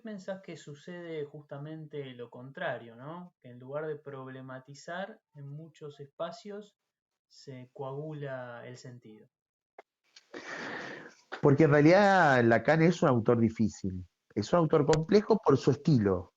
pensás que sucede justamente lo contrario, ¿no? Que en lugar de problematizar, en muchos espacios se coagula el sentido. Porque en realidad Lacan es un autor difícil, es un autor complejo por su estilo.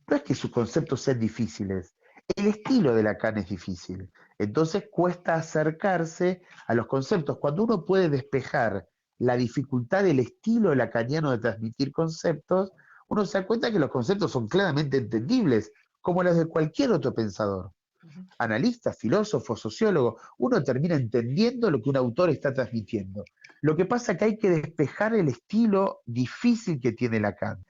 No es que sus conceptos sean difíciles, el estilo de Lacan es difícil. Entonces cuesta acercarse a los conceptos. Cuando uno puede despejar la dificultad del estilo lacaniano de transmitir conceptos, uno se da cuenta que los conceptos son claramente entendibles, como los de cualquier otro pensador. Ujú. Analista, filósofo, sociólogo, uno termina entendiendo lo que un autor está transmitiendo. Lo que pasa es que hay que despejar el estilo difícil que tiene Lacan.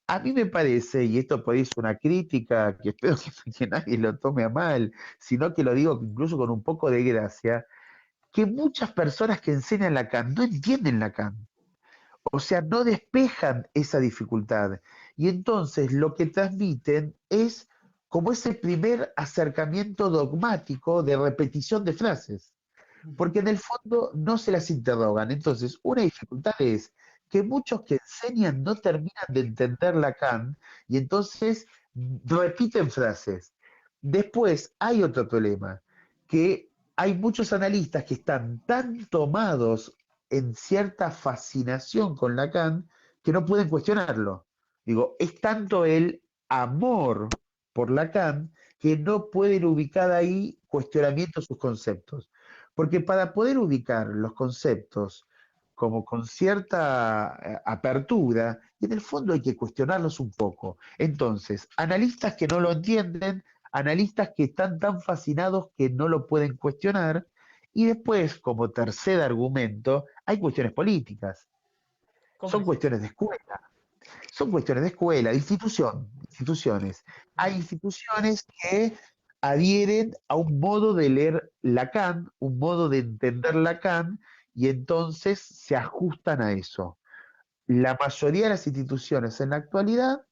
A mí me parece, y esto por ahí es una crítica que espero que nadie lo tome a mal, sino que lo digo incluso con un poco de gracia, que muchas personas que enseñan Lacan no entienden Lacan, o sea, no despejan esa dificultad. Y entonces lo que transmiten es como ese primer acercamiento dogmático de repetición de frases, Ujú. porque en el fondo no se las interrogan. Entonces, una dificultad es que muchos que enseñan no terminan de entender Lacan y entonces repiten frases. Después hay otro problema, que hay muchos analistas que están tan tomados en cierta fascinación con Lacan que no pueden cuestionarlo. Digo, es tanto el amor por Lacan que no pueden ubicar ahí cuestionamientos sus conceptos. Porque para poder ubicar los conceptos como con cierta apertura, en el fondo hay que cuestionarlos un poco. Entonces, analistas que no lo entienden, analistas que están tan fascinados que no lo pueden cuestionar, y después, como tercer argumento, hay cuestiones políticas, ¿Cómo son es eso? cuestiones de escuela, son cuestiones de escuela, de instituciones. Hay Ujú. instituciones que adhieren a un modo de leer Lacan, un modo de entender Lacan, y entonces se ajustan a eso. La mayoría de las instituciones en la actualidad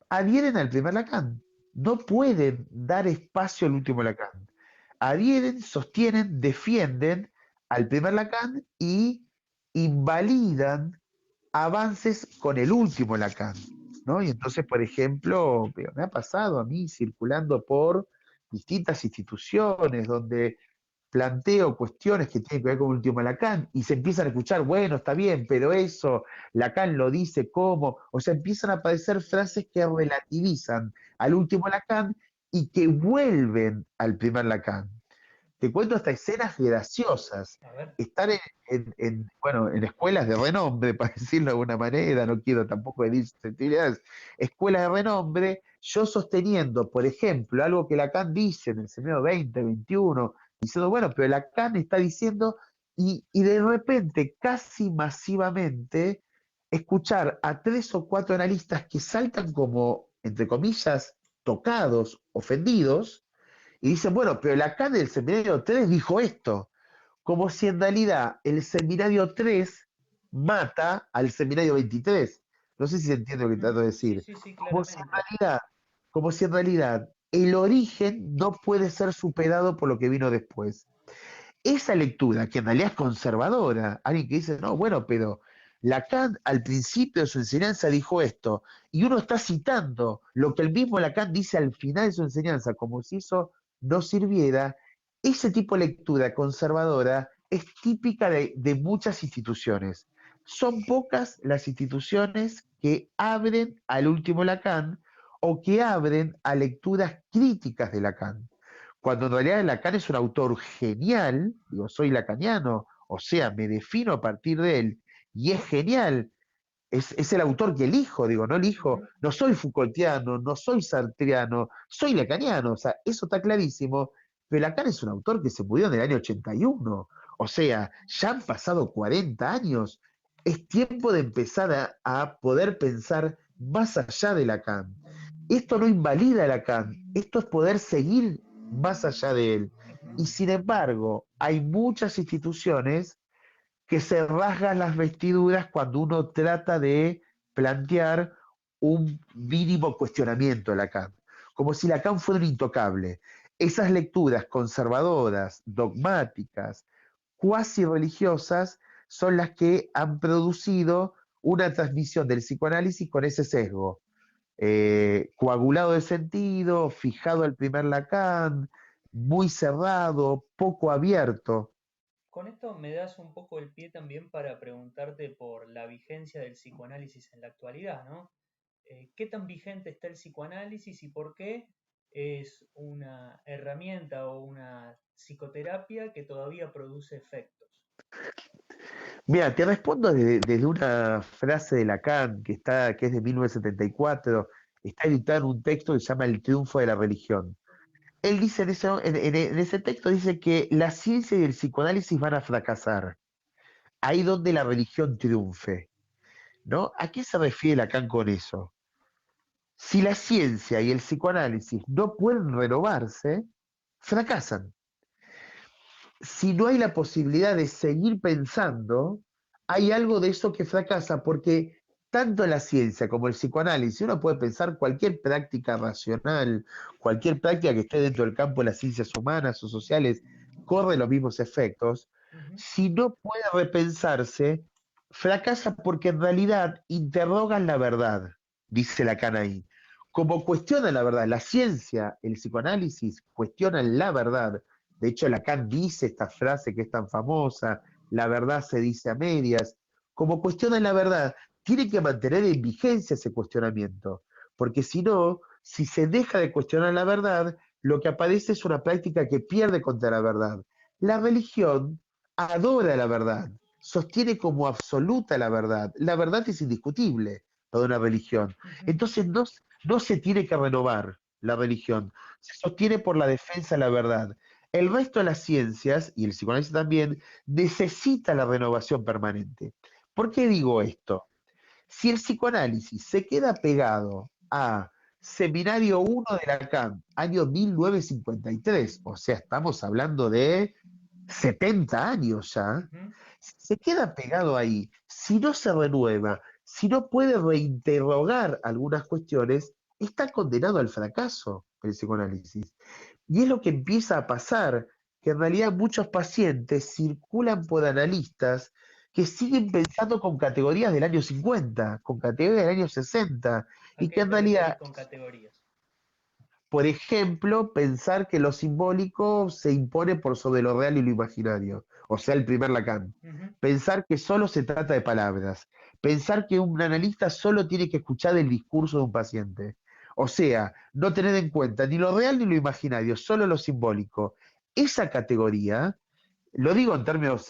adhieren al primer Lacan. No pueden dar espacio al último Lacan. Adhieren, sostienen, defienden al primer Lacan y invalidan avances con el último Lacan, ¿no? Y entonces, por ejemplo, me ha pasado a mí circulando por distintas instituciones donde planteo cuestiones que tienen que ver con el último Lacan y se empiezan a escuchar, bueno, está bien, pero eso, Lacan lo dice como, o sea, empiezan a aparecer frases que relativizan al último Lacan y que vuelven al primer Lacan. Te cuento hasta escenas graciosas. A ver. Estar bueno, en escuelas de renombre, para decirlo de alguna manera, no quiero tampoco herir susceptibilidades, escuelas de renombre, yo sosteniendo, por ejemplo, algo que Lacan dice en el seminario 20, 21, diciendo, bueno, pero Lacan está diciendo, y de repente, casi masivamente, escuchar a tres o cuatro analistas que saltan como, entre comillas, tocados, ofendidos, y dicen, bueno, pero Lacan del seminario 3 dijo esto, como si en realidad el seminario 3 mata al seminario 23. No sé si se entiende lo que trato Ujú. de Sí, decir. sí, sí, Como si claramente. en realidad, como si en realidad el origen no puede ser superado por lo que vino después. Esa lectura, que en realidad es conservadora, alguien que dice, no, bueno, pero Lacan al principio de su enseñanza dijo esto, y uno está citando lo que el mismo Lacan dice al final de su enseñanza, como si eso no sirviera, ese tipo de lectura conservadora es típica de muchas instituciones. Son pocas las instituciones que abren al último Lacan o que abren a lecturas críticas de Lacan cuando en realidad Lacan es un autor genial, digo, soy lacaniano, o sea, me defino a partir de él, y es genial, es el autor que elijo, digo, no elijo, Ujú. no soy Foucaultiano, no soy sartreano, soy lacaniano, o sea, eso está clarísimo, pero Lacan es un autor que se murió en el año 81, o sea, ya han pasado 40 años, es tiempo de empezar a poder pensar más allá de Lacan. Esto no invalida a Lacan, esto es poder seguir más allá de él. Y Ujú. sin embargo, hay muchas instituciones que se rasgan las vestiduras cuando uno trata de plantear un mínimo cuestionamiento de Lacan, como si Lacan fuera un intocable. Esas lecturas conservadoras, dogmáticas, cuasi religiosas, son las que han producido una transmisión del psicoanálisis con ese sesgo, coagulado de sentido, fijado al primer Lacan, muy cerrado, poco abierto. Con esto me das un poco el pie también para preguntarte por la vigencia del psicoanálisis en la actualidad, ¿no? ¿Qué tan vigente está el psicoanálisis y por qué es una herramienta o una psicoterapia que todavía produce efectos? Mira, te respondo desde una frase de Lacan que es de 1974, está editada en un texto que se llama El triunfo de la religión. Él dice en ese texto dice que la ciencia y el psicoanálisis van a fracasar, ahí donde la religión triunfe, ¿no? ¿A qué se refiere Lacan con eso? Si la ciencia y el psicoanálisis no pueden renovarse, fracasan. Si no hay la posibilidad de seguir pensando, hay algo de eso que fracasa, porque tanto la ciencia como el psicoanálisis, uno puede pensar cualquier práctica racional, cualquier práctica que esté dentro del campo de las ciencias humanas o sociales, corre los mismos efectos. Ujú, Si no puede repensarse, fracasa porque en realidad interrogan la verdad, dice Lacan ahí. Como cuestionan la verdad, la ciencia, el psicoanálisis cuestionan la verdad. De hecho, Lacan dice esta frase que es tan famosa, la verdad se dice a medias. Como cuestiona la verdad, tiene que mantener en vigencia ese cuestionamiento, porque si no, si se deja de cuestionar la verdad, lo que aparece es una práctica que pierde contra la verdad. La religión adora la verdad, sostiene como absoluta la verdad. La verdad es indiscutible para una religión. ujú. Entonces no se tiene que renovar la religión, se sostiene por la defensa de la verdad. El resto de las ciencias, y el psicoanálisis también, necesita la renovación permanente. ¿Por qué digo esto? Si el psicoanálisis se queda pegado a Seminario 1 de Lacan, año 1953, o sea, estamos hablando de 70 años ya, Ujú. si se queda pegado ahí, si no se renueva, si no puede reinterrogar algunas cuestiones, está condenado al fracaso el psicoanálisis. Y es lo que empieza a pasar, que en realidad muchos pacientes circulan por analistas que siguen pensando con categorías del año 50, con categorías del año 60, ¿A y que qué en te referís realidad, con categorías? por ejemplo, pensar que lo simbólico se impone por sobre lo real y lo imaginario, o sea, el primer Lacan. Ujú. Pensar que solo se trata de palabras, pensar que un analista solo tiene que escuchar el discurso de un paciente. O sea, no tener en cuenta ni lo real ni lo imaginario, solo lo simbólico. Esa categoría, lo digo en términos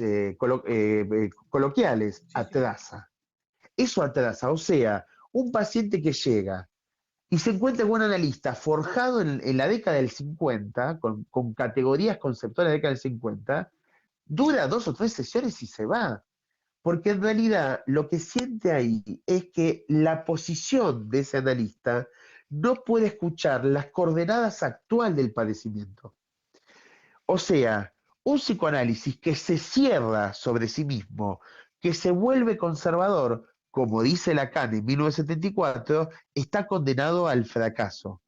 coloquiales, Sí, sí. atrasa. Eso atrasa. O sea, un paciente que llega y se encuentra con un analista forjado en la década del 50, con categorías conceptuales de la década del 50, dura 2 o 3 sesiones y se va. Porque en realidad lo que siente ahí es que la posición de ese analista no puede escuchar las coordenadas actual del padecimiento. O sea, un psicoanálisis que se cierra sobre sí mismo, que se vuelve conservador, como dice Lacan en 1974, está condenado al fracaso.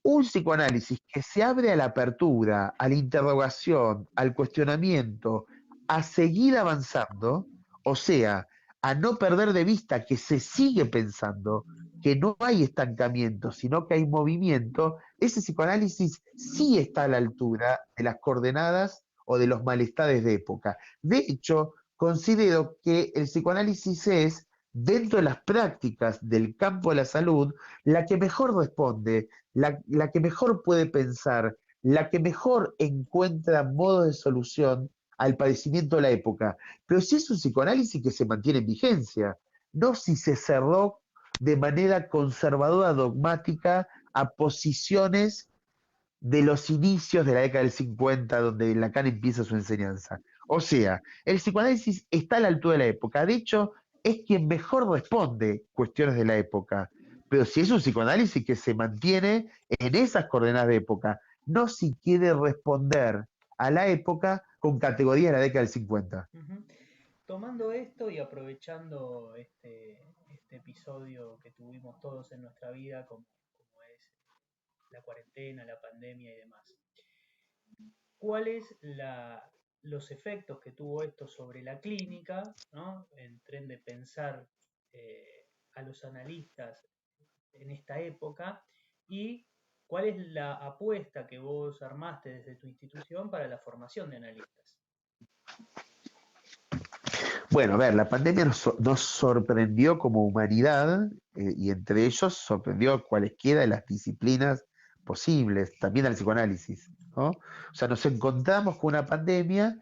Un psicoanálisis que se abre a la apertura, a la interrogación, al cuestionamiento, a seguir avanzando, o sea, a no perder de vista que se sigue pensando, que no hay estancamiento, sino que hay movimiento, ese psicoanálisis sí está a la altura de las coordenadas o de los malestares de época. De hecho, considero que el psicoanálisis es, dentro de las prácticas del campo de la salud, la que mejor responde, la que mejor puede pensar, la que mejor encuentra modos de solución al padecimiento de la época. Pero sí es un psicoanálisis que se mantiene en vigencia, no si se cerró de manera conservadora, dogmática, a posiciones de los inicios de la década del 50, donde Lacan empieza su enseñanza. O sea, el psicoanálisis está a la altura de la época. De hecho, es quien mejor responde cuestiones de la época. Pero si es un psicoanálisis que se mantiene en esas coordenadas de época, no si quiere responder a la época con categorías de la década del 50. Ujú. Tomando esto y aprovechando este episodio que tuvimos todos en nuestra vida, como es la cuarentena, la pandemia y demás, ¿cuáles los efectos que tuvo esto sobre la clínica, ¿no? En tren de pensar a los analistas en esta época y cuál es la apuesta que vos armaste desde tu institución para la formación de analistas. Bueno, a ver, la pandemia nos sorprendió como humanidad y entre ellos sorprendió a cualesquiera de las disciplinas posibles, también al psicoanálisis, ¿no? O sea, nos encontramos con una pandemia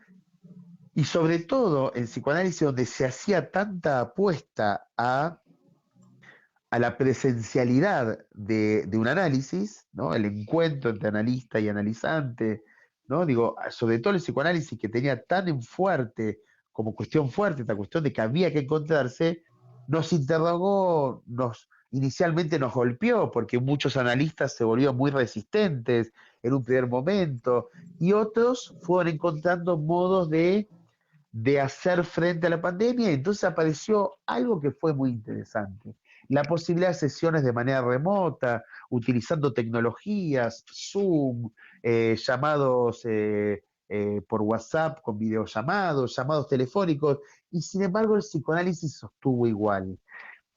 y sobre todo en psicoanálisis donde se hacía tanta apuesta a la presencialidad de un análisis, ¿no? El encuentro entre analista y analizante, ¿no? Digo, sobre todo el psicoanálisis que tenía tan en fuerte, como cuestión fuerte, esta cuestión de que había que encontrarse, nos interrogó, inicialmente nos golpeó, porque muchos analistas se volvieron muy resistentes en un primer momento, y otros fueron encontrando modos de hacer frente a la pandemia, y entonces apareció algo que fue muy interesante. La posibilidad de sesiones de manera remota, utilizando tecnologías, Zoom, llamados por WhatsApp con videollamados, llamados telefónicos, y sin embargo el psicoanálisis sostuvo igual.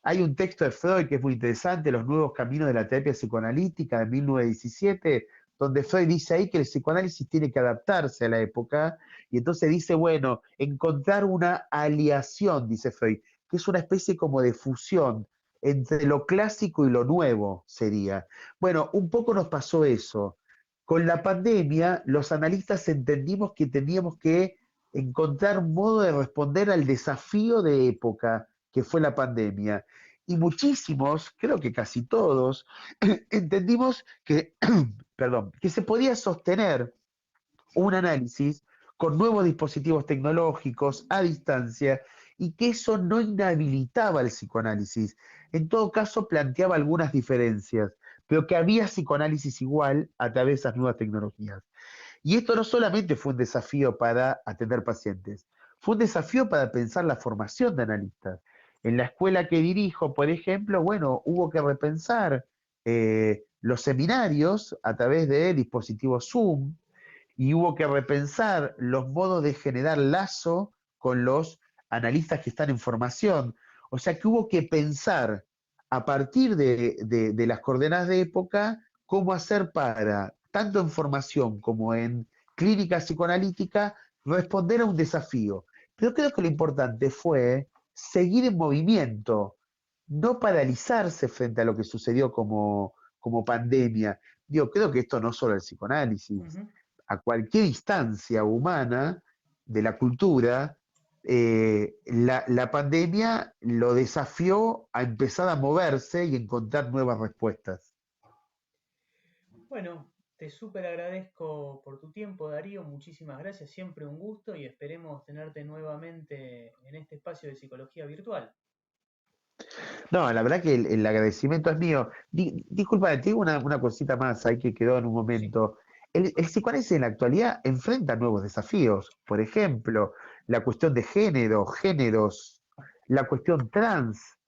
Hay un texto de Freud que es muy interesante, Los nuevos caminos de la terapia psicoanalítica de 1917, donde Freud dice ahí que el psicoanálisis tiene que adaptarse a la época, y entonces dice, bueno, encontrar una aliación, dice Freud, que es una especie como de fusión entre lo clásico y lo nuevo sería. Bueno, un poco nos pasó eso. Con la pandemia, los analistas entendimos que teníamos que encontrar un modo de responder al desafío de época que fue la pandemia. Y muchísimos, creo que casi todos, entendimos que, perdón, que se podía sostener un análisis con nuevos dispositivos tecnológicos a distancia y que eso no inhabilitaba el psicoanálisis. En todo caso, planteaba algunas diferencias, pero que había psicoanálisis igual a través de esas nuevas tecnologías. Y esto no solamente fue un desafío para atender pacientes, fue un desafío para pensar la formación de analistas. En la escuela que dirijo, por ejemplo, bueno, hubo que repensar los seminarios a través de dispositivos Zoom, y hubo que repensar los modos de generar lazo con los analistas que están en formación. O sea que hubo que pensar a partir de las coordenadas de época cómo hacer para, tanto en formación como en clínica psicoanalítica, responder a un desafío. Pero creo que lo importante fue seguir en movimiento, no paralizarse frente a lo que sucedió como pandemia. Digo, creo que esto no solo el psicoanálisis, Ujú. a cualquier instancia humana de la cultura, la pandemia lo desafió a empezar a moverse y encontrar nuevas respuestas. Bueno, te súper agradezco por tu tiempo, Darío. Muchísimas gracias, siempre un gusto y esperemos tenerte nuevamente en este espacio de psicología virtual. No, la verdad que el agradecimiento es mío. Disculpa, te digo una cosita más ahí que quedó en un Sí. momento. El psicoanálisis en la actualidad enfrenta nuevos desafíos. Por ejemplo, la cuestión de género, géneros, la cuestión trans,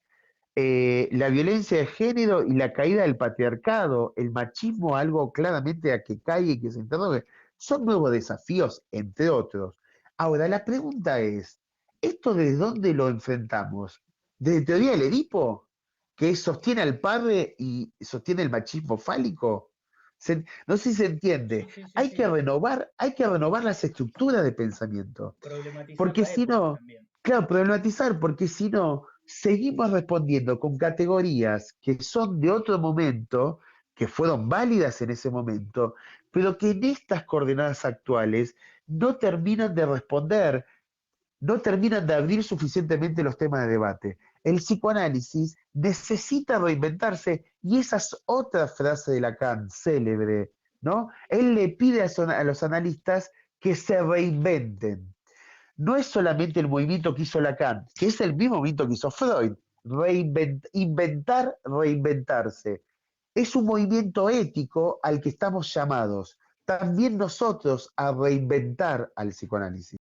la violencia de género y la caída del patriarcado, el machismo, algo claramente a que cae y que se interrogue, son nuevos desafíos, entre otros. Ahora, la pregunta es, ¿esto desde dónde lo enfrentamos? ¿Desde teoría del Edipo, que sostiene al padre y sostiene el machismo fálico? No sé si se entiende. Sí, sí, sí, sí. Hay que renovar las estructuras de pensamiento. Problematizar Porque la si época no, también. claro, problematizar, porque si no, seguimos respondiendo con categorías que son de otro momento, que fueron válidas en ese momento, pero que en estas coordenadas actuales no terminan de responder, no terminan de abrir suficientemente los temas de debate. El psicoanálisis necesita reinventarse y esa es otra frase de Lacan, célebre, ¿no? Él le pide a los analistas que se reinventen. No es solamente el movimiento que hizo Lacan, que es el mismo movimiento que hizo Freud, inventar, reinventarse. Es un movimiento ético al que estamos llamados también nosotros a reinventar al psicoanálisis.